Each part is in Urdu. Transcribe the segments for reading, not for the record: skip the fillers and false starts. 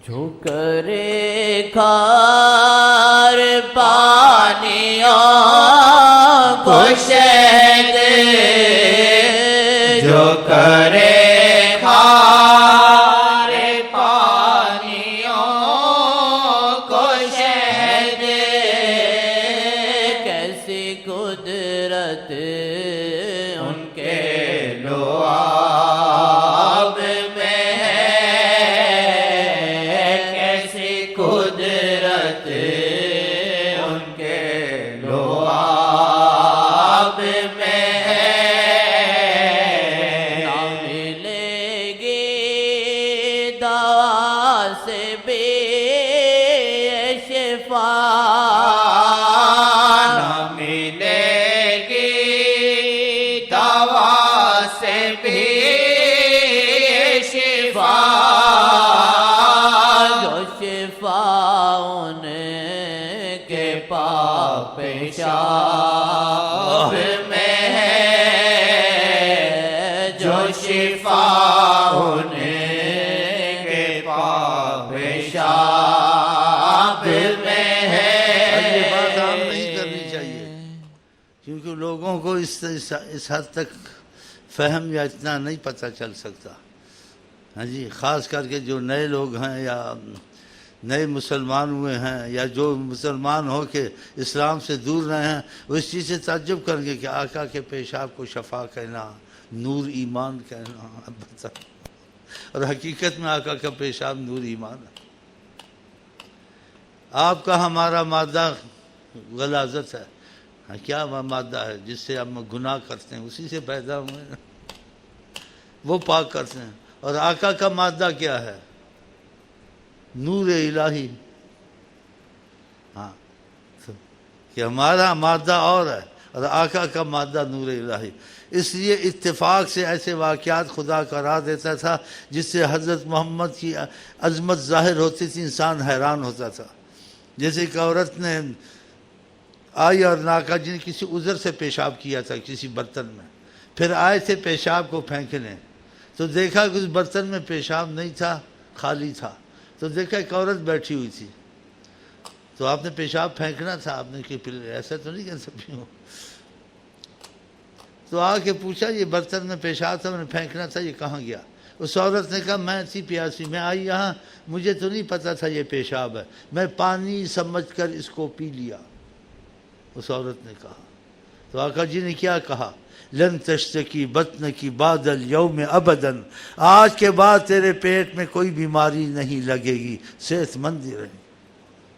جھکرے کھار پانیوں کو شہد جو کرے کھار پانیوں کو شہد کیسی قدرت ان کے لعاب میں ہے کیسی قدرت ان کے لعاب میں ہے نہ ملے گی دوا سے بھی شفا نہ ملے گی دوا سے بھی شفا جو شفا ان کے پاک پیشاب میں ہے جو شفا ان کے پاک پیشاب میں ہے یہ بات عام نہیں کرنی چاہیے کیونکہ لوگوں کو اس حد تک فہم یا اتنا نہیں پتہ چل سکتا. ہاں جی، خاص کر کے جو نئے لوگ ہیں یا نئے مسلمان ہوئے ہیں یا جو مسلمان ہو کے اسلام سے دور رہے ہیں وہ اس چیز سے تعجب کریں گے کہ آقا کے پیشاب کو شفا کہنا، نور ایمان کہنا. اور حقیقت میں آقا کا پیشاب نور ایمان ہے. آپ کا ہمارا مادہ غلاظت ہے. ہاں، کیا مادہ ہے جس سے ہم گناہ کرتے ہیں؟ اسی سے پیدا ہوئے ہیں، وہ پاک کرتے ہیں. اور آقا کا مادہ کیا ہے؟ نور الہی. ہاں، کہ ہمارا مادہ اور ہے اور آقا کا مادہ نور الہی. اس لیے اتفاق سے ایسے واقعات خدا کرا دیتا تھا جس سے حضرت محمد کی عظمت ظاہر ہوتی تھی، انسان حیران ہوتا تھا. جیسے کہ عورت نے آئی اور ناکا جی نے کسی عذر سے پیشاب کیا تھا کسی برتن میں، پھر آئے تھے پیشاب کو پھینکنے تو دیکھا کہ اس برتن میں پیشاب نہیں تھا، خالی تھا. تو دیکھا ایک عورت بیٹھی ہوئی تھی. تو آپ نے پیشاب پھینکنا تھا، آپ نے کہ ایسا تو نہیں کر سکتی ہو. تو آ کے پوچھا یہ برتن میں پیشاب تھا، میں نے پھینکنا تھا، یہ کہاں گیا؟ اس عورت نے کہا میں تھی پیاسی، میں آئی یہاں، مجھے تو نہیں پتا تھا یہ پیشاب ہے، میں پانی سمجھ کر اس کو پی لیا. اس عورت نے کہا. تو آقا جی نے کیا کہا؟ لن تشتکی بطن کی بعد اليوم ابدا، آج کے بعد تیرے پیٹ میں کوئی بیماری نہیں لگے گی، صحت مند ہی رہے.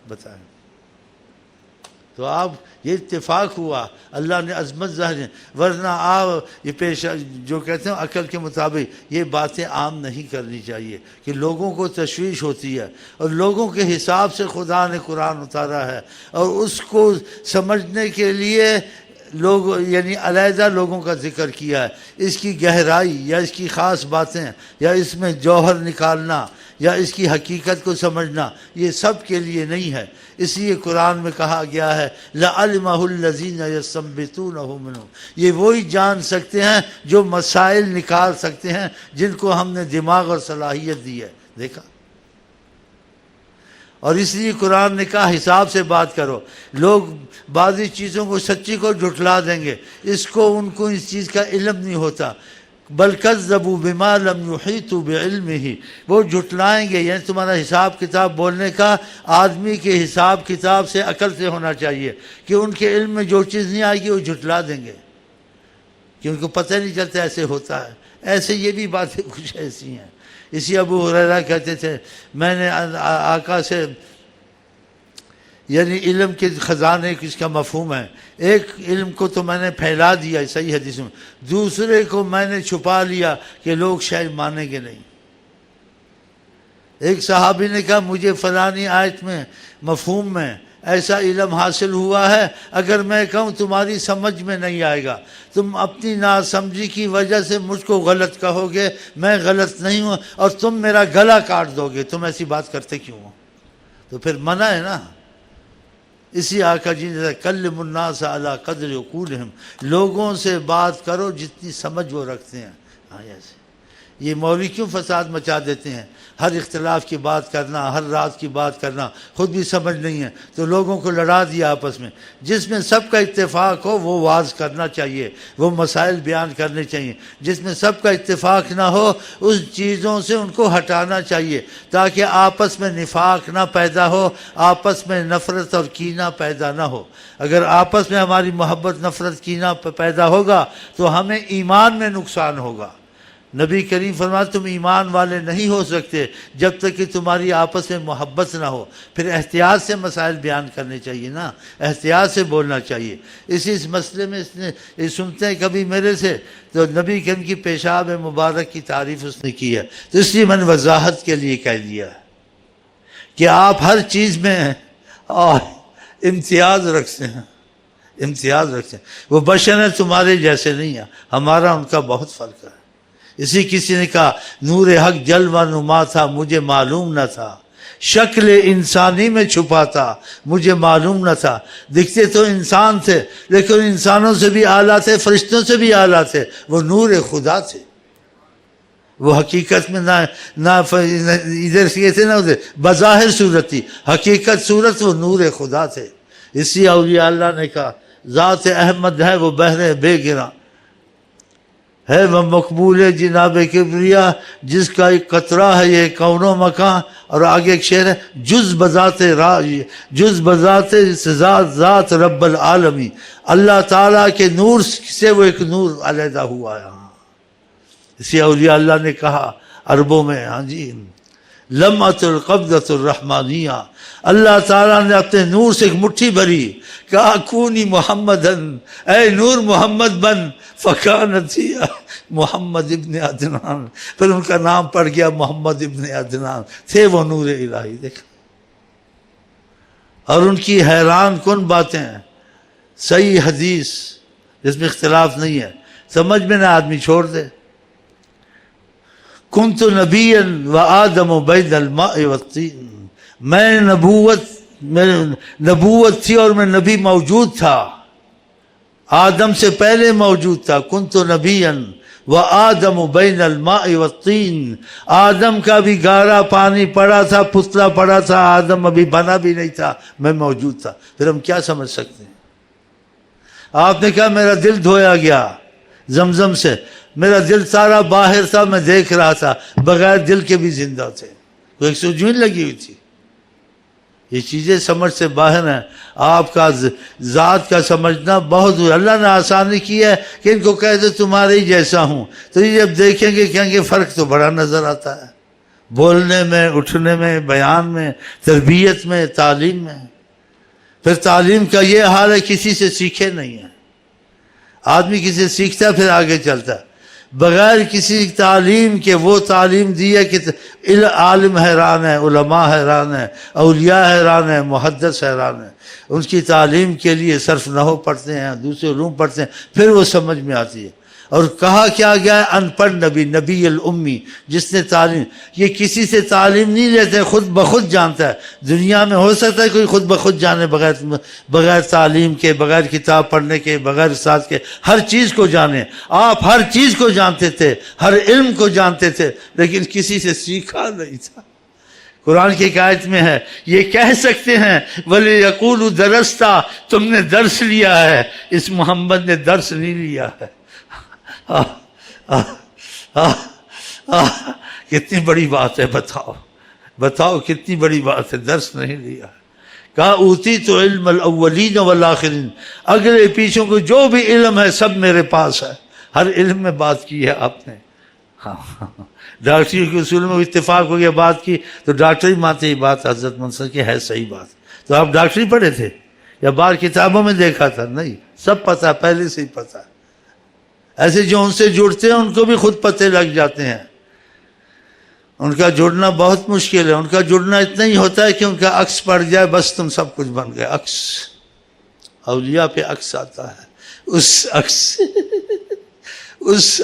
بتائیں. تو آپ یہ اتفاق ہوا، اللہ نے عظمت ظاہر. ورنہ آپ یہ جو کہتے ہیں عقل کے مطابق یہ باتیں عام نہیں کرنی چاہیے کہ لوگوں کو تشویش ہوتی ہے. اور لوگوں کے حساب سے خدا نے قرآن اتارا ہے اور اس کو سمجھنے کے لیے لوگ یعنی علیحدہ لوگوں کا ذکر کیا ہے. اس کی گہرائی یا اس کی خاص باتیں یا اس میں جوہر نکالنا یا اس کی حقیقت کو سمجھنا یہ سب کے لیے نہیں ہے. اس لیے قرآن میں کہا گیا ہے لَعَلِمَهُ الَّذِينَ يَسْتَنبِطُونَهُ مِنْهُمْ، یہ وہی جان سکتے ہیں جو مسائل نکال سکتے ہیں جن کو ہم نے دماغ اور صلاحیت دی ہے. دیکھا. اور اس لیے قرآن نے کہا حساب سے بات کرو. لوگ بعضی چیزوں کو سچی کو جھٹلا دیں گے، ان کو اس چیز کا علم نہیں ہوتا. بل کذبوا بما لم يحيطوا بعلمه، وہ جھٹلائیں گے. یعنی تمہارا حساب کتاب بولنے کا آدمی کے حساب کتاب سے عقل سے ہونا چاہیے کہ ان کے علم میں جو چیز نہیں آئے گی وہ جھٹلا دیں گے کہ ان کو پتہ نہیں چلتا ایسے ہوتا ہے. ایسے یہ بھی باتیں کچھ ایسی ہیں. اسی ابو ہریرہ کہتے تھے میں نے آقا سے یعنی علم کے خزانے کس کا مفہوم ہے، ایک علم کو تو میں نے پھیلا دیا صحیح حدیث میں، دوسرے کو میں نے چھپا لیا کہ لوگ شاید مانیں گے نہیں. ایک صحابی نے کہا مجھے فلانی آیت میں مفہوم میں ایسا علم حاصل ہوا ہے، اگر میں کہوں تمہاری سمجھ میں نہیں آئے گا، تم اپنی ناسمجھی کی وجہ سے مجھ کو غلط کہو گے، میں غلط نہیں ہوں اور تم میرا گلا کاٹ دو گے، تم ایسی بات کرتے کیوں ہو؟ تو پھر منع ہے نا. اسی آقا جی نے کلم الناس علی قدر عقولہم، لوگوں سے بات کرو جتنی سمجھ وہ رکھتے ہیں. ہاں ایسے یہ مولوی کیوں فساد مچا دیتے ہیں؟ ہر اختلاف کی بات کرنا، ہر رات کی بات کرنا، خود بھی سمجھ نہیں ہے تو لوگوں کو لڑا دیا آپس میں۔ جس میں سب کا اتفاق ہو وہ واعظ کرنا چاہیے، وہ مسائل بیان کرنے چاہیے۔ جس میں سب کا اتفاق نہ ہو اس چیزوں سے ان کو ہٹانا چاہیے تاکہ آپس میں نفاق نہ پیدا ہو، آپس میں نفرت اور کینہ پیدا نہ ہو۔ اگر آپس میں ہماری محبت نفرت کینہ پیدا ہوگا تو ہمیں ایمان میں نقصان ہوگا۔ نبی کریم فرماتے تم ایمان والے نہیں ہو سکتے جب تک کہ تمہاری آپس میں محبت نہ ہو۔ پھر احتیاط سے مسائل بیان کرنے چاہیے نا، احتیاط سے بولنا چاہیے۔ اس مسئلے میں اس نے سنتے ہیں کبھی میرے سے تو نبی کریم کی پیشاب مبارک کی تعریف اس نے کی ہے، تو اس لیے میں نے وضاحت کے لیے کہہ دیا کہ آپ ہر چیز میں امتیاز رکھتے ہیں، امتیاز رکھتے ہیں۔ وہ بشر ہیں، تمہارے جیسے نہیں ہیں، ہمارا ان کا بہت فرق ہے۔ اسی کسی نے کہا نور حق جلوہ نما تھا مجھے معلوم نہ تھا، شکل انسانی میں چھپا تھا مجھے معلوم نہ تھا۔ دکھتے تو انسان تھے لیکن انسانوں سے بھی اعلیٰ تھے، فرشتوں سے بھی اعلیٰ تھے، وہ نور خدا تھے۔ وہ حقیقت میں نہ ادھر سے تھے نہ ادھر، بظاہر صورت تھی، حقیقت صورت وہ نور خدا تھے۔ اسی اولیاء اللہ نے کہا ذات احمد ہے وہ بحر بے گراں، ہے وہ مقبول جناب کبریا جس کا ایک قطرہ ہے یہ کون و مکان۔ اور آگے ایک شعر ہے جز بذات ذات رب العالمین، اللہ تعالیٰ کے نور سے وہ ایک نور علیحدہ ہوا ہے۔ اسی اولیاء اللہ نے کہا عربوں میں، ہاں جی، لمعۃ القبضۃ الرحمانیہ، اللہ تعالیٰ نے اپنے نور سے ایک مٹھی بھری، کہا کونی محمدن، اے نور محمد بن، فکانت ہی محمد ابن عدنان، پھر ان کا نام پڑ گیا محمد ابن عدنان، تھے وہ نور الہی۔ دیکھا، اور ان کی حیران کن باتیں ہیں، صحیح حدیث جس میں اختلاف نہیں ہے، سمجھ میں نہ آدمی چھوڑ دے۔ کنت نبیا و آدم بین الماء والطین، میں نبوت تھی اور میں نبی موجود تھا، آدم سے پہلے موجود تھا۔ کنت نبیا و آدم بین الماء والطین، آدم کا بھی گارا پانی پڑا تھا، پتلا پڑا تھا، آدم ابھی بنا بھی نہیں تھا، میں موجود تھا۔ پھر ہم کیا سمجھ سکتے ہیں؟ آپ نے کہا میرا دل دھویا گیا زمزم سے، میرا دل سارا باہر تھا، میں دیکھ رہا تھا، بغیر دل کے بھی زندہ تھے، کوئی ایک سجوین لگی ہوئی تھی۔ یہ چیزیں سمجھ سے باہر ہیں، آپ کا ذات کا سمجھنا بہت ہوئی۔ اللہ نے آسانی کی ہے کہ ان کو کہہ دو تمہارے ہی جیسا ہوں، تو یہ جب دیکھیں گے کہیں گے فرق تو بڑا نظر آتا ہے، بولنے میں، اٹھنے میں، بیان میں، تربیت میں، تعلیم میں۔ پھر تعلیم کا یہ حال ہے کسی سے سیکھے نہیں ہے، آدمی کسی سے سیکھتا ہے پھر آگے چلتا ہے، بغیر کسی تعلیم کے وہ تعلیم دی ہے کہ عالم حیران ہے، علماء حیران ہے، اولیاء حیران ہے، محدث حیران ہے۔ ان کی تعلیم کے لیے صرف نحو پڑھتے ہیں، دوسرے علوم پڑھتے ہیں، پھر وہ سمجھ میں آتی ہے۔ اور کہا کیا گیا ہے ان پڑھ نبی، نبی الامی، جس نے تعلیم، یہ کسی سے تعلیم نہیں لیتے، خود بخود جانتا ہے۔ دنیا میں ہو سکتا ہے کوئی خود بخود جانے بغیر تعلیم کے، بغیر کتاب پڑھنے کے، بغیر استاد کے ہر چیز کو جانے۔ آپ ہر چیز کو جانتے تھے، ہر علم کو جانتے تھے، لیکن کسی سے سیکھا نہیں تھا۔ قرآن کی ایک آیت میں ہے یہ کہہ سکتے ہیں وَلِيَقُولُوا دَرَسْتَ، تم نے درس لیا ہے، اس محمد نے درس نہیں لیا ہے۔ کتنی بڑی بات ہے، بتاؤ کتنی بڑی بات ہے، درس نہیں لیا۔ کہا اوتیت علم الاولین والآخرین، اگلے پیچھوں کو جو بھی علم ہے سب میرے پاس ہے۔ ہر علم میں بات کی ہے آپ نے۔ ڈاکٹری کے اصول میں اتفاق ہو گیا بات کی تو ڈاکٹری مانتے یہ بات حضرت منصر کی ہے صحیح بات۔ تو آپ ڈاکٹری پڑھے تھے یا باہر کتابوں میں دیکھا تھا؟ نہیں، سب پتہ، پہلے سے ہی پتہ۔ ایسے جو ان سے جڑتے ہیں ان کو بھی خود پتے لگ جاتے ہیں۔ ان کا جڑنا بہت مشکل ہے، ان کا جڑنا اتنا ہی ہوتا ہے کہ ان کا عکس پڑ جائے بس تم سب کچھ بن گئے۔ عکس، اولیاء پہ عکس آتا ہے، اس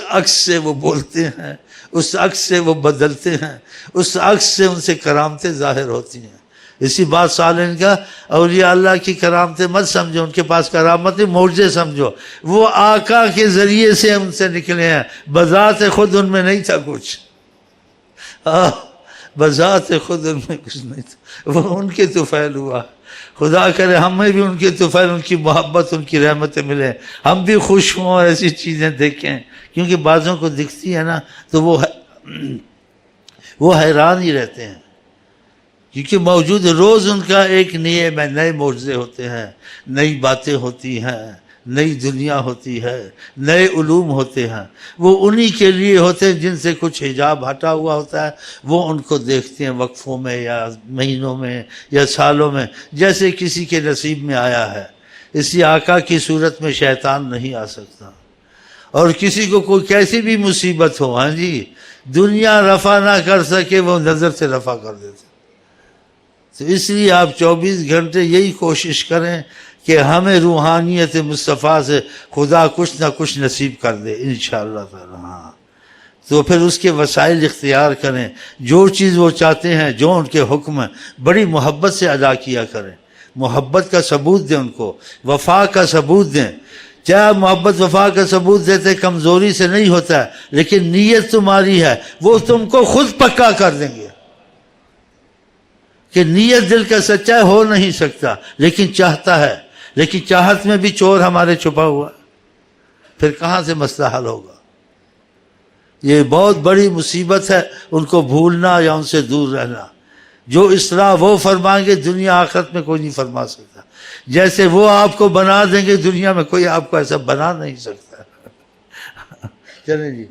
عکس سے وہ بولتے ہیں، اس عکس سے وہ بدلتے ہیں، اس عکس سے ان سے کرامتیں ظاہر ہوتی ہیں۔ اسی بات سالن کا اولیاء اللہ کی کرامتیں مت سمجھو، ان کے پاس کرامتیں معجزے سمجھو، وہ آقا کے ذریعے سے ان سے نکلے ہیں، بذات خود ان میں نہیں تھا کچھ، بذات خود ان میں کچھ نہیں تھا، وہ ان کے طفیل ہوا۔ خدا کرے ہمیں بھی ان کے طفیل، ان کی محبت، ان کی رحمتیں ملیں، ہم بھی خوش ہوں اور ایسی چیزیں دیکھیں، کیونکہ بعضوں کو دکھتی ہے نا تو وہ حیران ہی رہتے ہیں، کیونکہ موجود روز ان کا ایک نئے معجزے ہوتے ہیں، نئی باتیں ہوتی ہیں، نئی دنیا ہوتی ہے، نئے علوم ہوتے ہیں، وہ انہی کے لیے ہوتے ہیں جن سے کچھ حجاب ہٹا ہوا ہوتا ہے، وہ ان کو دیکھتے ہیں وقفوں میں یا مہینوں میں یا سالوں میں، جیسے کسی کے نصیب میں آیا ہے۔ اسی آقا کی صورت میں شیطان نہیں آ سکتا، اور کسی کو کوئی کیسی بھی مصیبت ہو، ہاں جی، دنیا رفع نہ کر سکے وہ نظر سے رفع کر دیتے۔ تو اس لیے آپ 24 گھنٹے یہی کوشش کریں کہ ہمیں روحانیت مصطفیٰ سے خدا کچھ نہ کچھ نصیب کر دے انشاءاللہ تعالی۔ ہاں تو پھر اس کے وسائل اختیار کریں، جو چیز وہ چاہتے ہیں، جو ان کے حکم ہیں، بڑی محبت سے ادا کیا کریں، محبت کا ثبوت دیں ان کو، وفا کا ثبوت دیں۔ کیا محبت وفا کا ثبوت دیتے کمزوری سے نہیں ہوتا ہے، لیکن نیت تمہاری ہے، وہ تم کو خود پکا کر دیں گے، کہ نیت دل کا سچا ہو نہیں سکتا لیکن چاہتا ہے، لیکن چاہت میں بھی چور ہمارے چھپا ہوا ہے، پھر کہاں سے مسئلہ حل ہوگا؟ یہ بہت بڑی مصیبت ہے ان کو بھولنا یا ان سے دور رہنا۔ جو اصلاح وہ فرمائیں گے دنیا آخرت میں کوئی نہیں فرما سکتا، جیسے وہ آپ کو بنا دیں گے دنیا میں کوئی آپ کو ایسا بنا نہیں سکتا۔ چلیں جی۔